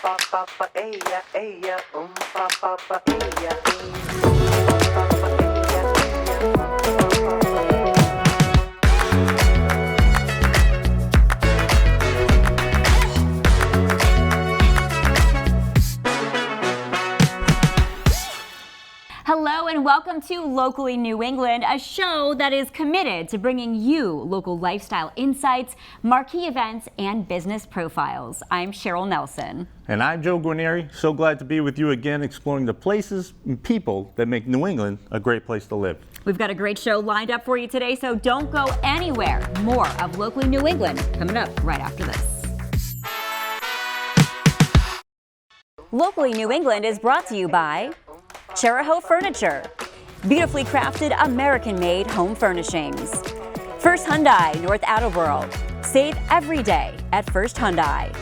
pa pa pa ella, pa pa pa ella, pa pa pa Hello and welcome to Locally New England, a show that is committed to bringing you local lifestyle insights, marquee events, and business profiles. I'm Cheryl Nelson. And I'm Joe Guarnieri. So glad to be with you again, exploring the places and people that make New England a great place to live. We've got a great show lined up for you today, so don't go anywhere. More of Locally New England coming up right after this. Locally New England is brought to you by Charahoe Furniture, beautifully crafted American-made home furnishings. First Hyundai, North Attleboro. Save every day at First Hyundai.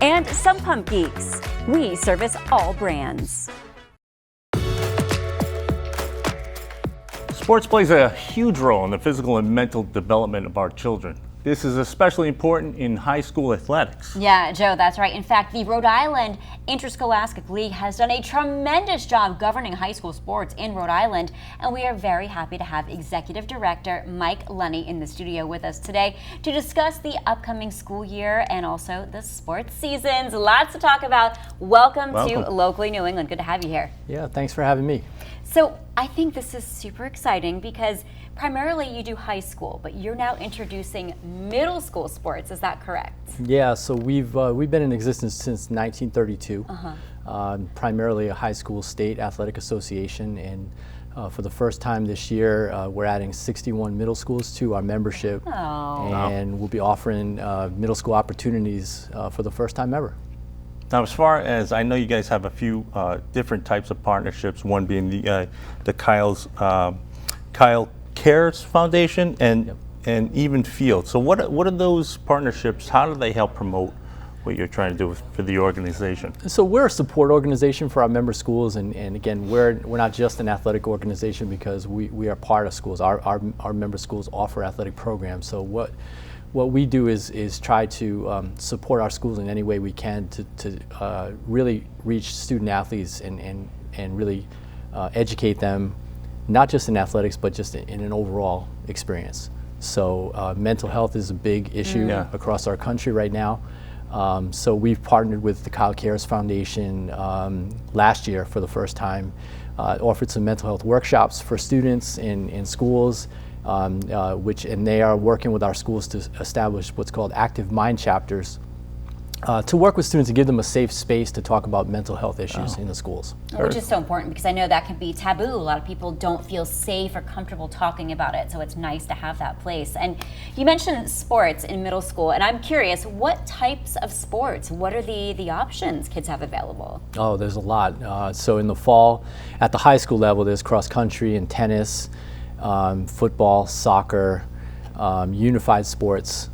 And Some Pump Geeks. We service all brands. Sports plays a huge role in the physical and mental development of our children. This is especially important in high school athletics. Yeah, Joe, that's right. In fact, the Rhode Island Interscholastic League has done a tremendous job governing high school sports in Rhode Island, and we are very happy to have Executive Director Mike Lunny in the studio with us today to discuss the upcoming school year and also the sports seasons. Lots to talk about. Welcome to Locally New England. Good to have you here. Yeah, thanks for having me. So I think this is super exciting because primarily you do high school, but you're now introducing middle school sports. Is that correct? Yeah, so we've been in existence since 1932, primarily a high school state athletic association, and for the first time this year, we're adding 61 middle schools to our membership, and we'll be offering middle school opportunities for the first time ever. Now, as far as I know, you guys have a few different types of partnerships. One being the Kyle Cares Foundation and Even Field. So, what are those partnerships? How do they help promote what you're trying to do for the organization? So we're a support organization for our member schools, and again, we're not just an athletic organization because we are part of schools. Our member schools offer athletic programs. So what we do is try to support our schools in any way we can to really reach student athletes and really educate them, not just in athletics, but just in an overall experience. So mental health is a big issue across our country right now. So we've partnered with the Kyle Cares Foundation last year for the first time, offered some mental health workshops for students in schools, and they are working with our schools to establish what's called active mind chapters to work with students to give them a safe space to talk about mental health issues in the schools. Which is so important because I know that can be taboo. A lot of people don't feel safe or comfortable talking about it, so it's nice to have that place. And you mentioned sports in middle school, and I'm curious, what types of sports, what are the options kids have available? Oh, there's a lot. So in the fall, at the high school level, there's cross country and tennis, football, soccer, unified sports.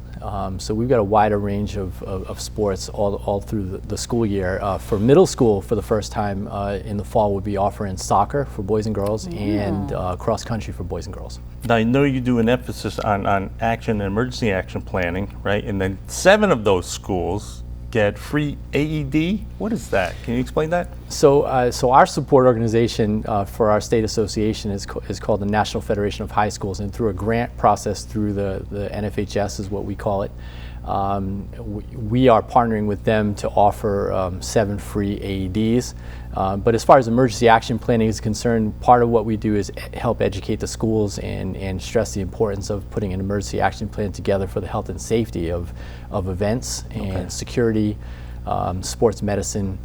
So we've got a wider range of sports all through the school year. For middle school, for the first time in the fall, we'll be offering soccer for boys and girls and cross country for boys and girls. Now, I know you do an emphasis on action and emergency action planning, right? And then 7 of those schools get free AED. What is that? Can you explain that? So our support organization for our state association is called the National Federation of High Schools, and through a grant process through the NFHS is what we call it. We are partnering with them to offer 7 free AEDs. But as far as emergency action planning is concerned, part of what we do is help educate the schools and stress the importance of putting an emergency action plan together for the health and safety of events and security, sports medicine.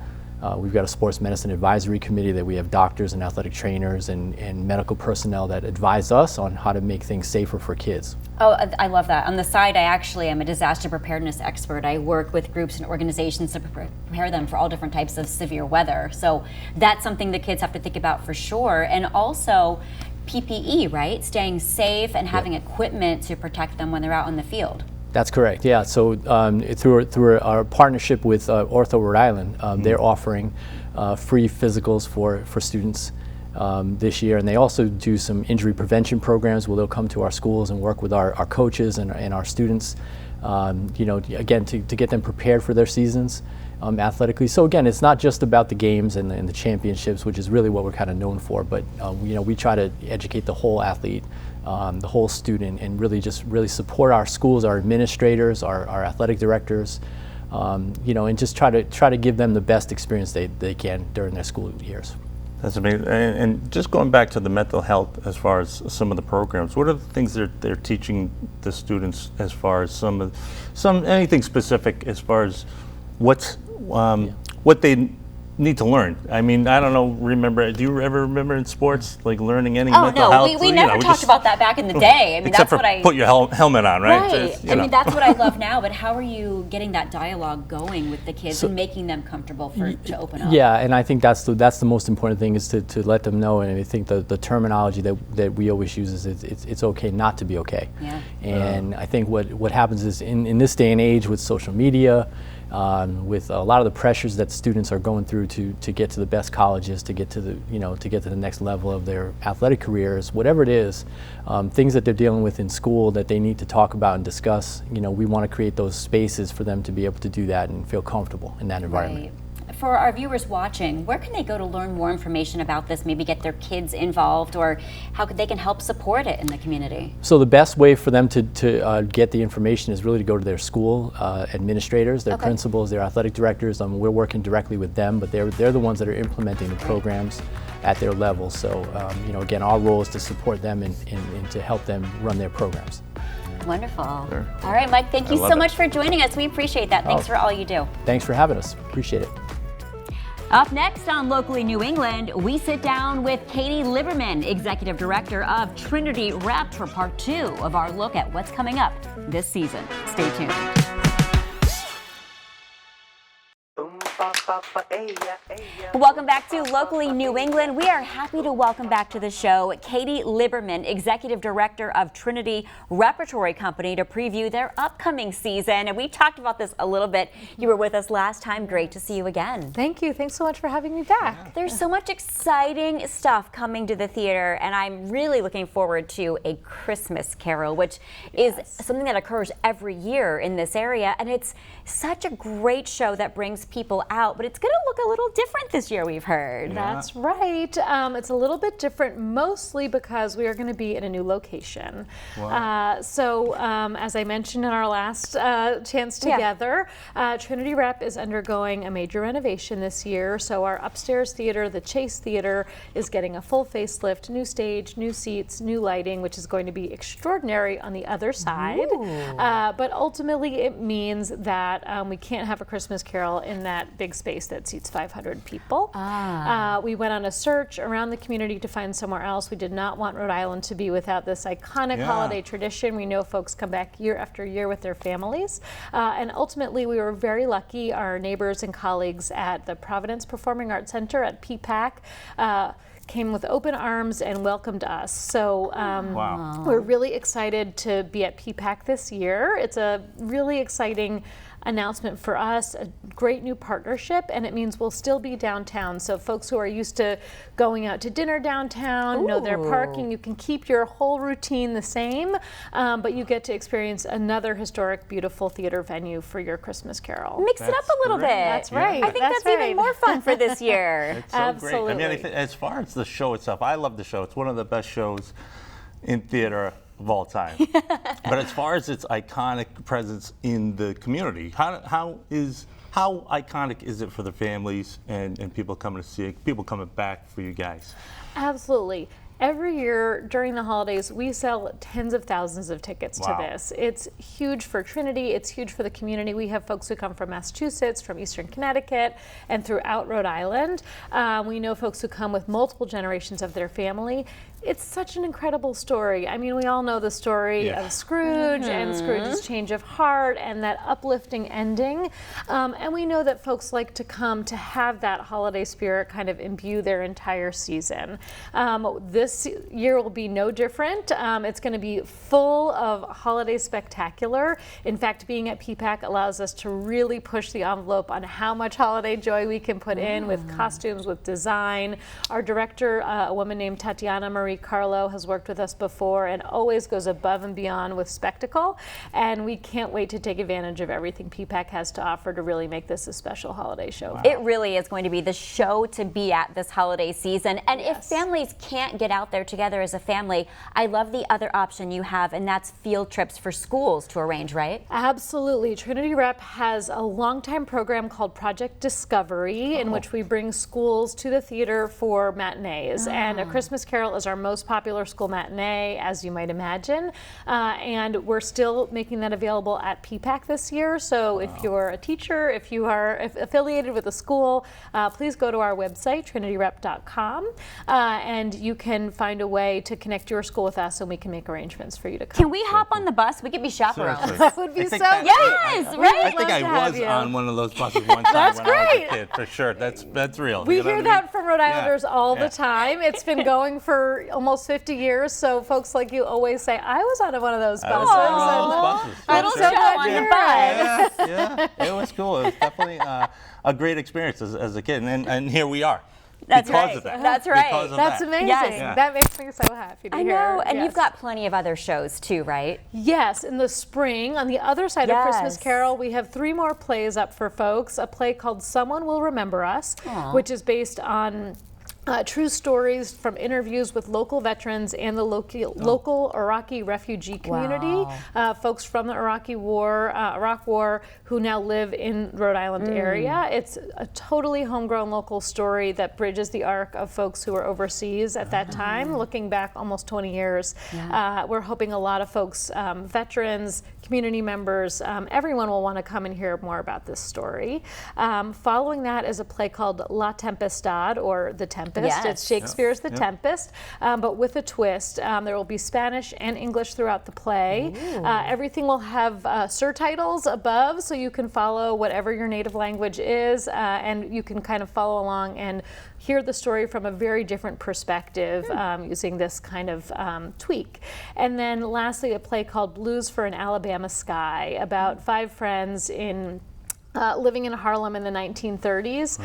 We've got a sports medicine advisory committee that we have doctors and athletic trainers and medical personnel that advise us on how to make things safer for kids. Oh, I love that. On the side, I actually am a disaster preparedness expert. I work with groups and organizations to prepare them for all different types of severe weather. So that's something the kids have to think about for sure. And also PPE, right? Staying safe and having equipment to protect them when they're out in the field. That's correct, yeah. So through our partnership with Ortho Rhode Island, they're offering free physicals for students this year, and they also do some injury prevention programs where they'll come to our schools and work with our coaches and our students, again, to get them prepared for their seasons. athletically. So again, it's not just about the games and the championships, which is really what we're kind of known for, but we try to educate the whole athlete, the whole student, and really support our schools, our administrators, our athletic directors, and just try to give them the best experience they can during their school years. That's amazing. And just going back to the mental health, as far as some of the programs, what are the things they're teaching the students, as far as anything specific, as far as what they need to learn? I mean, I don't know. Do you ever remember in sports, like learning any mental health? We never talked about that back in the day. I mean, except that's for what put your helmet on, right? Right. Just, I mean, that's what I love now. But how are you getting that dialogue going with the kids and making them comfortable to open up? Yeah, and I think that's the most important thing, is to let them know. And I think the terminology that we always use is it's okay not to be okay. Yeah. And I think what happens is in this day and age with social media, with a lot of the pressures that students are going through to get to the best colleges, to get to the next level of their athletic careers, whatever it is, things that they're dealing with in school that they need to talk about and discuss. We want to create those spaces for them to be able to do that and feel comfortable in that environment. Right. For our viewers watching, where can they go to learn more information about this, maybe get their kids involved, or how they can help support it in the community? So the best way for them to get the information is really to go to their school administrators, their principals, their athletic directors. We're working directly with them, but they're the ones that are implementing the programs at their level. So again, our role is to support them and to help them run their programs. Wonderful. Sure. All right, Mike, thank you so love much for joining us. We appreciate that. Thanks for all you do. Thanks for having us. Appreciate it. Up next on Locally New England, we sit down with Katie Liberman, Executive Director of Trinity Rep, for part 2 of our look at what's coming up this season. Stay tuned. Welcome back to Locally New England. We are happy to welcome back to the show Katie Liberman, Executive Director of Trinity Repertory Company, to preview their upcoming season. And we talked about this a little bit. You were with us last time. Great to see you again. Thank you. Thanks so much for having me back. There's so much exciting stuff coming to the theater, and I'm really looking forward to A Christmas Carol, which is something that occurs every year in this area. And it's such a great show that brings people out, but it's going to look a little different this year, we've heard. That's right. It's a little bit different, mostly because we are going to be in a new location. Wow. As I mentioned in our last chance together, Trinity Rep is undergoing a major renovation this year. So our upstairs theater, the Chase Theater, is getting a full facelift, new stage, new seats, new lighting, which is going to be extraordinary on the other side. But ultimately, it means that we can't have a Christmas Carol in that big space that seats 500 people. We went on a search around the community to find somewhere else. We did not want Rhode Island to be without this iconic holiday tradition. We know folks come back year after year with their families. And ultimately, we were very lucky. Our neighbors and colleagues at the Providence Performing Arts Center at PPAC came with open arms and welcomed us. So we're really excited to be at PPAC this year. It's a really exciting announcement for us, a great new partnership, and it means we'll still be downtown. So folks who are used to going out to dinner downtown, know their parking, you can keep your whole routine the same, but you get to experience another historic, beautiful theater venue for your Christmas Carol. Mix it up a little bit. That's right. I think that's even more fun for this year. It's so Absolutely. great. I mean, as far as the show itself, I love the show. It's one of the best shows in theater of all time. But as far as its iconic presence in the community, how iconic is it for the families and people coming to see it, people coming back for you guys? Absolutely. Every year during the holidays, we sell tens of thousands of tickets to this. It's huge for Trinity. It's huge for the community. We have folks who come from Massachusetts, from Eastern Connecticut, and throughout Rhode Island. We know folks who come with multiple generations of their family. It's such an incredible story. I mean, we all know the story of Scrooge and Scrooge's change of heart and that uplifting ending. And we know that folks like to come to have that holiday spirit kind of imbue their entire season. This year will be no different. It's going to be full of holiday spectacular. In fact, being at PPAC allows us to really push the envelope on how much holiday joy we can put in with costumes, with design. Our director, a woman named Tatiana Marie Marie Carlo has worked with us before and always goes above and beyond with spectacle. And we can't wait to take advantage of everything PPAC has to offer to really make this a special holiday show. It really is going to be the show to be at this holiday season. And if families can't get out there together as a family, I love the other option you have, and that's field trips for schools to arrange, right? Absolutely. Trinity Rep has a long-time program called Project Discovery, in which we bring schools to the theater for matinees. And A Christmas Carol is our most popular school matinee, as you might imagine. And we're still making that available at PPAC this year. So if you're a teacher, if you are affiliated with a school, please go to our website, trinityrep.com, and you can find a way to connect your school with us, and we can make arrangements for you to come. Can we hop on the bus? We could be chaperones. Seriously. That would be so think that- Yes, right? I think love to I have was you. on one of those buses one time That's when I was great. a kid, for sure. That's real. We You know hear what I mean? that from Rhode Islanders all Yeah. the time. It's been going for almost 50 years, so folks like you always say, I was on one of those buses. I was on one of those buses. I'm Little so show glad on you're the here. bus. Yeah, it was cool. It was definitely a great experience as a kid, and here we are. That's because right. of that. That's right. Because of That's that. amazing. Yes. Yeah. That makes me so happy to I hear. know, and Yes. you've got plenty of other shows too, right? Yes, in the spring, on the other side of Christmas Yes. Carol, we have 3 more plays up for folks. A play called Someone Will Remember Us, which is based on true stories from interviews with local veterans and the local Iraqi refugee community, folks from the Iraq War who now live in Rhode Island area. It's a totally homegrown local story that bridges the arc of folks who were overseas at that time, looking back almost 20 years. We're hoping a lot of folks, veterans, community members, everyone will want to come and hear more about this story. Following that is a play called La Tempestad, or The Tempest. Yes. It's Shakespeare's The Tempest, but with a twist. There will be Spanish and English throughout the play. Everything will have surtitles above, so you can follow whatever your native language is, and you can kind of follow along and hear the story from a very different perspective using this kind of tweak. And then lastly, a play called Blues for an Alabama Sky, about 5 friends living in Harlem in the 1930s,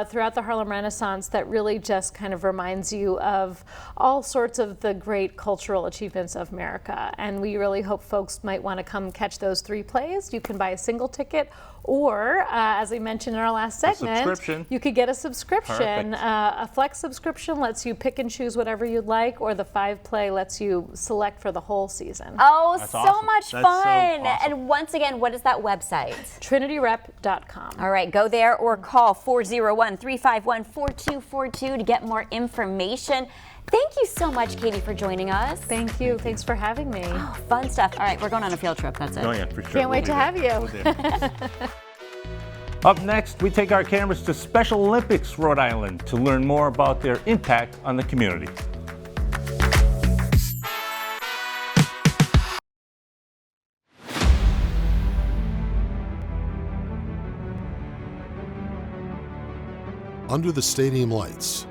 throughout the Harlem Renaissance, that really just kind of reminds you of all sorts of the great cultural achievements of America. And we really hope folks might want to come catch those 3 plays. You can buy a single ticket, or as we mentioned in our last segment, subscription. you could get a subscription. Perfect. A flex subscription lets you pick and choose whatever you'd like, or the 5 play lets you select for the whole season. Oh, That's so awesome. much That's so fun. awesome. And once again, what is that website? TrinityRep.com. All right, go there or call 401-351-4242 to get more information. Thank you so much, Katie, for joining us. Thank you. Thanks for having me. Oh, fun stuff. All right, we're going on a field trip. That's it. Oh yeah, for sure. Can't wait to have you. We'll do. Up next, we take our cameras to Special Olympics Rhode Island to learn more about their impact on the community. Under the stadium lights,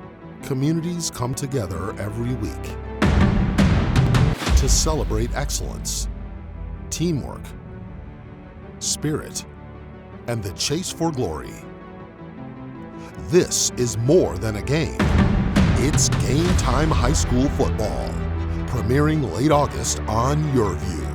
communities come together every week to celebrate excellence, teamwork, spirit, and the chase for glory. This is more than a game. It's Gametime High School football, premiering late August on Your View.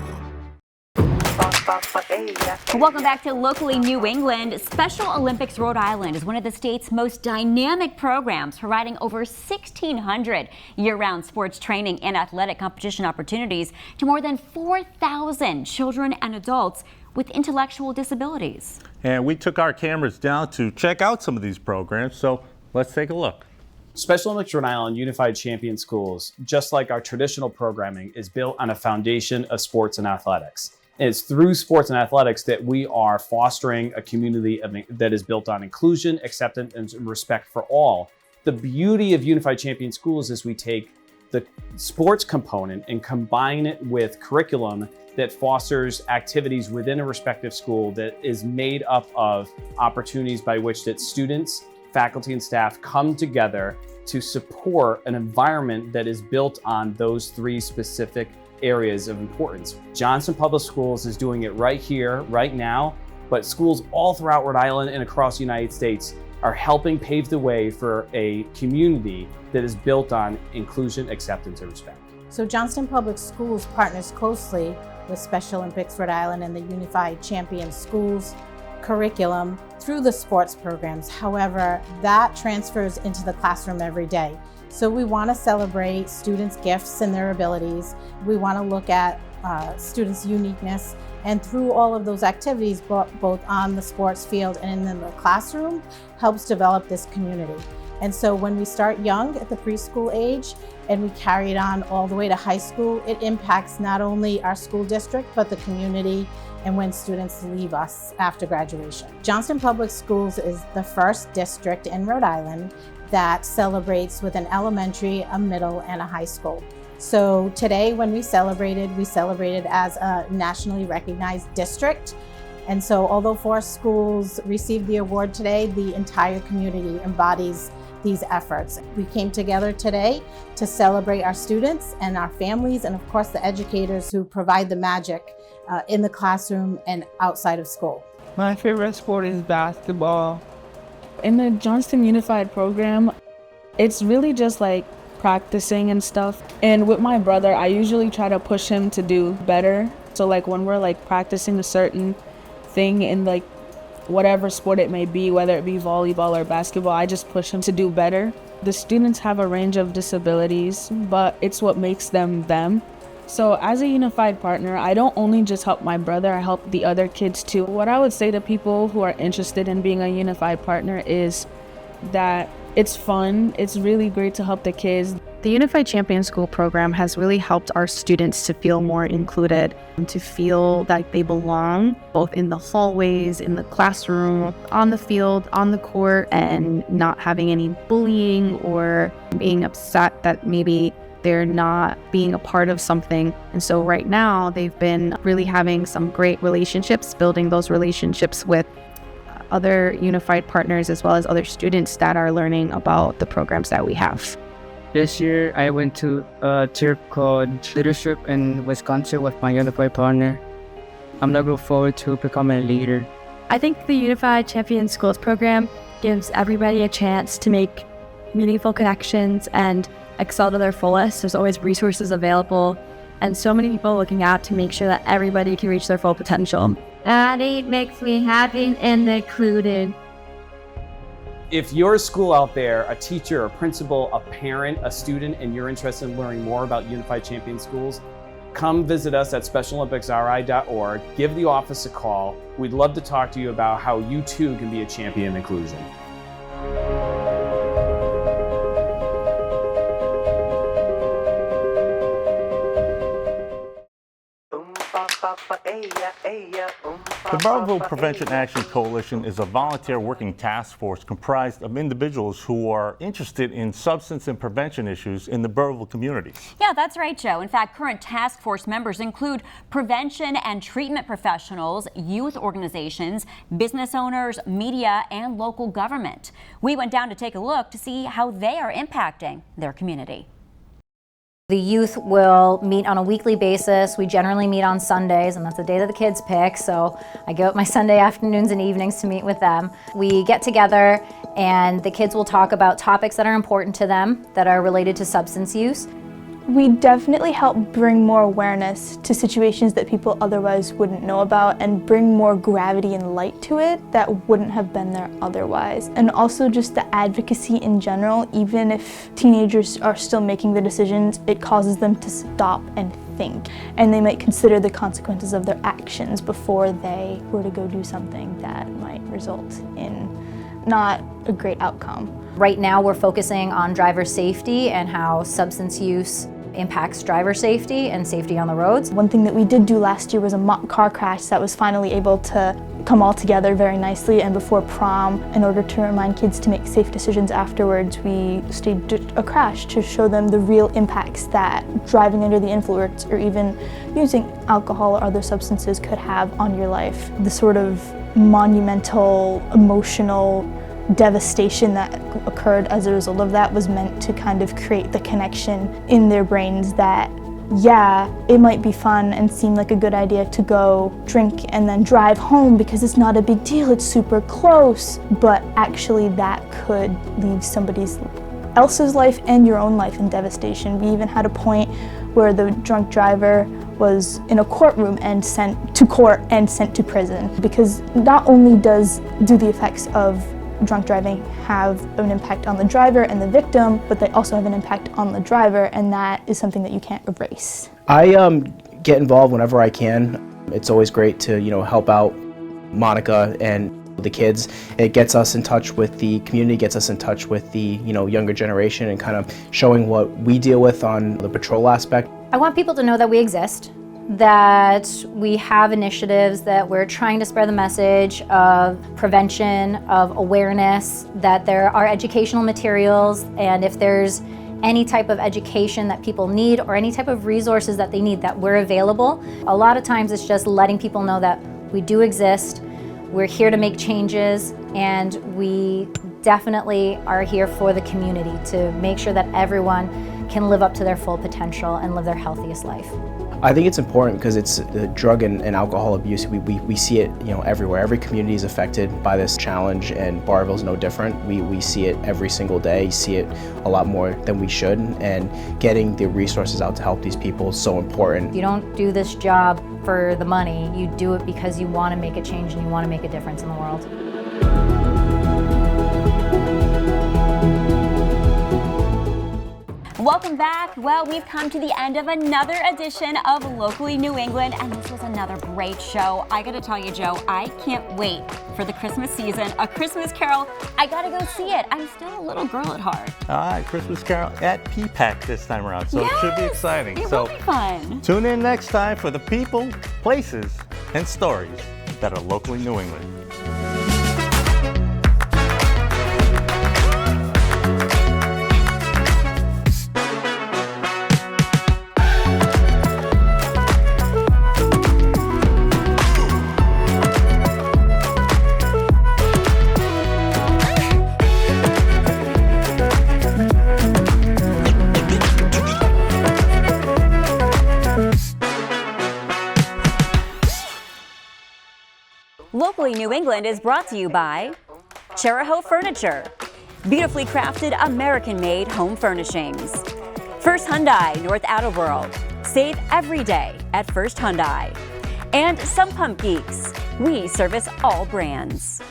Welcome back to Locally New England. Special Olympics Rhode Island is one of the state's most dynamic programs, providing over 1,600 year-round sports training and athletic competition opportunities to more than 4,000 children and adults with intellectual disabilities. And we took our cameras down to check out some of these programs, so let's take a look. Special Olympics Rhode Island Unified Champion Schools, just like our traditional programming, is built on a foundation of sports and athletics. And it's through sports and athletics that we are fostering a community that is built on inclusion, acceptance, and respect for all. The beauty of Unified Champion Schools is we take the sports component and combine it with curriculum that fosters activities within a respective school that is made up of opportunities by which that students, faculty, and staff come together to support an environment that is built on those 3 specific areas of importance. Johnson Public Schools is doing it right here, right now, but schools all throughout Rhode Island and across the United States are helping pave the way for a community that is built on inclusion, acceptance, and respect. So Johnston Public Schools partners closely with Special Olympics Rhode Island and the Unified Champion Schools curriculum through the sports programs. However, that transfers into the classroom every day. So we want to celebrate students' gifts and their abilities. We want to look at students' uniqueness, and through all of those activities, both on the sports field and in the classroom, helps develop this community. And so when we start young at the preschool age and we carry it on all the way to high school, it impacts not only our school district, but the community and when students leave us after graduation. Johnston Public Schools is the first district in Rhode Island that celebrates with an elementary, a middle, and a high school. So today when we celebrated as a nationally recognized district. And so although 4 schools received the award today, the entire community embodies these efforts. We came together today to celebrate our students and our families, and of course the educators who provide the magic in the classroom and outside of school. My favorite sport is basketball. In the Johnston Unified program, it's really just like practicing and stuff. And with my brother, I usually try to push him to do better. So like when we're like practicing a certain thing in like whatever sport it may be, whether it be volleyball or basketball, I just push them to do better. The students have a range of disabilities, but it's what makes them them. So as a unified partner, I don't only just help my brother, I help the other kids too. What I would say to people who are interested in being a unified partner is that it's fun, it's really great to help the kids. The Unified Champion School program has really helped our students to feel more included, to feel that they belong, both in the hallways, in the classroom, on the field, on the court, and not having any bullying or being upset that maybe they're not being a part of something. And so right now, they've been really having some great relationships, building those relationships with other unified partners as well as other students that are learning about the programs that we have. This year, I went to a trip called Leadership in Wisconsin with my unified partner. I'm looking forward to becoming a leader. I think the Unified Champion Schools program gives everybody a chance to make meaningful connections and excel to their fullest. There's always resources available and so many people looking out to make sure that everybody can reach their full potential. And it makes me happy and included. If you're a school out there, a teacher, a principal, a parent, a student, and you're interested in learning more about Unified Champion Schools, come visit us at specialolympicsri.org, give the office a call. We'd love to talk to you about how you too can be a champion in inclusion. The Burrillville Prevention Action Coalition is a volunteer working task force comprised of individuals who are interested in substance and prevention issues in the Burrillville community. Yeah, that's right, Joe. In fact, current task force members include prevention and treatment professionals, youth organizations, business owners, media, and local government. We went down to take a look to see how they are impacting their community. The youth will meet on a weekly basis. We generally meet on Sundays, and that's the day that the kids pick, so I give up my Sunday afternoons and evenings to meet with them. We get together and the kids will talk about topics that are important to them that are related to substance use. We definitely help bring more awareness to situations that people otherwise wouldn't know about and bring more gravity and light to it that wouldn't have been there otherwise. And also just the advocacy in general, even if teenagers are still making the decisions, it causes them to stop and think. And they might consider the consequences of their actions before they were to go do something that might result in not a great outcome. Right now we're focusing on driver safety and how substance use impacts driver safety and safety on the roads. One thing that we did do last year was a mock car crash that was finally able to come all together very nicely, and before prom, in order to remind kids to make safe decisions afterwards, we staged a crash to show them the real impacts that driving under the influence or even using alcohol or other substances could have on your life. The sort of monumental, emotional devastation that occurred as a result of that was meant to kind of create the connection in their brains that yeah, it might be fun and seem like a good idea to go drink and then drive home because it's not a big deal, it's super close, but actually that could leave somebody else's life and your own life in devastation. We even had a point where the drunk driver was in a courtroom and sent to court and sent to prison, because not only do the effects of drunk driving have an impact on the driver and the victim, but they also have an impact on the driver, and that is something that you can't erase. I get involved whenever I can. It's always great to, help out Monica and the kids. It gets us in touch with the community, gets us in touch with the, younger generation, and kind of showing what we deal with on the patrol aspect. I want people to know that we exist, that we have initiatives, that we're trying to spread the message of prevention, of awareness, that there are educational materials, and if there's any type of education that people need or any type of resources that they need, that we're available. A lot of times it's just letting people know that we do exist, we're here to make changes, and we definitely are here for the community to make sure that everyone can live up to their full potential and live their healthiest life. I think it's important because it's drug and alcohol abuse. We see it, everywhere. Every community is affected by this challenge, and Burrillville's no different. We see it every single day. You see it a lot more than we should, and getting the resources out to help these people is so important. You don't do this job for the money. You do it because you want to make a change and you want to make a difference in the world. Welcome back. Well, we've come to the end of another edition of Locally New England, and this was another great show. I gotta tell you, Joe, I can't wait for the Christmas season. A Christmas Carol, I gotta go see it. I'm still a little girl at heart. All right, Christmas Carol at PPAC this time around, so it should be exciting. It will be fun. Tune in next time for the people, places, and stories that are locally New England. Locally New England is brought to you by Charahoe Furniture, beautifully crafted American-made home furnishings. First Hyundai, North Attleboro. Save every day at First Hyundai. And Some Pump Geeks. We service all brands.